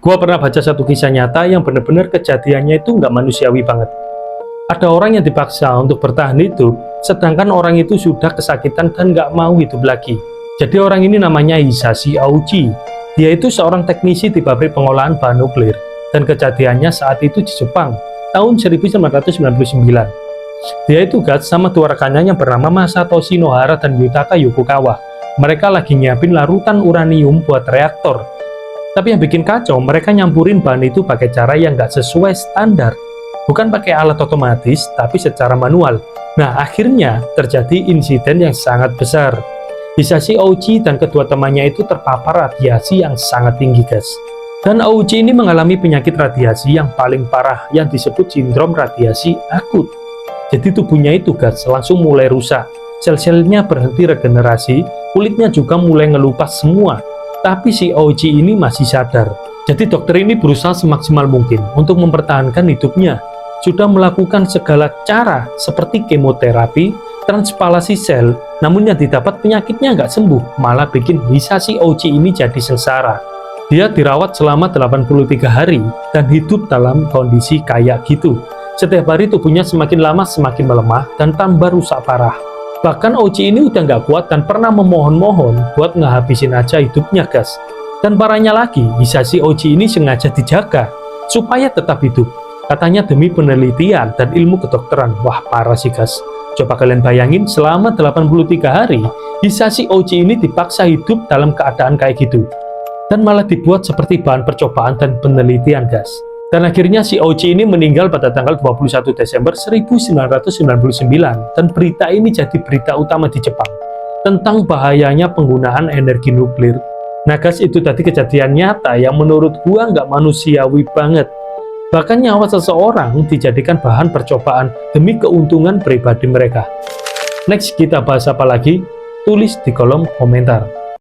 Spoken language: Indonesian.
Gua pernah baca satu kisah nyata yang benar-benar kejadiannya itu nggak manusiawi banget. Ada orang yang dipaksa untuk bertahan hidup, sedangkan orang itu sudah kesakitan dan nggak mau hidup lagi. Jadi orang ini namanya Hisashi Aoji. Dia itu seorang teknisi di pabrik pengolahan bahan nuklir, dan kejadiannya saat itu di Jepang, tahun 1999. Dia itu sama dua rekannya yang bernama Masatoshi Nohara dan Yutaka Yokokawa. Mereka lagi nyiapin larutan uranium buat reaktor. Tapi yang bikin kacau, mereka nyampurin bahan itu pakai cara yang nggak sesuai standar. Bukan pakai alat otomatis, tapi secara manual. Nah, akhirnya terjadi insiden yang sangat besar. Hisashi Aoji dan kedua temannya itu terpapar radiasi yang sangat tinggi, guys. Dan Aoji ini mengalami penyakit radiasi yang paling parah, yang disebut sindrom radiasi akut. Jadi tubuhnya itu, guys, langsung mulai rusak. Sel-selnya berhenti regenerasi, kulitnya juga mulai ngelupas semua. Tapi si Aoji ini masih sadar. Jadi dokter ini berusaha semaksimal mungkin untuk mempertahankan hidupnya. Sudah melakukan segala cara seperti kemoterapi, transpalasi sel, namun yang didapat penyakitnya nggak sembuh, malah bikin Hisashi Aoji ini jadi sengsara. Dia dirawat selama 83 hari dan hidup dalam kondisi kayak gitu. Setiap hari tubuhnya semakin lama semakin melemah dan tambah rusak parah. Bahkan Aoji ini udah nggak kuat dan pernah memohon-mohon buat ngehabisin aja hidupnya, guys. Dan parahnya lagi, Hisashi Aoji ini sengaja dijaga supaya tetap hidup. Katanya demi penelitian dan ilmu kedokteran. Wah, parah sih, guys. Coba kalian bayangin, selama 83 hari, Hisashi Aoji ini dipaksa hidup dalam keadaan kayak gitu. Dan malah dibuat seperti bahan percobaan dan penelitian, guys. Dan akhirnya si Aoji ini meninggal pada tanggal 21 Desember 1999, dan berita ini jadi berita utama di Jepang tentang bahayanya penggunaan energi nuklir. Nah, guys, itu tadi kejadian nyata yang menurut gua nggak manusiawi banget. Bahkan nyawa seseorang dijadikan bahan percobaan demi keuntungan pribadi mereka. Next, kita bahas apa lagi? Tulis di kolom komentar.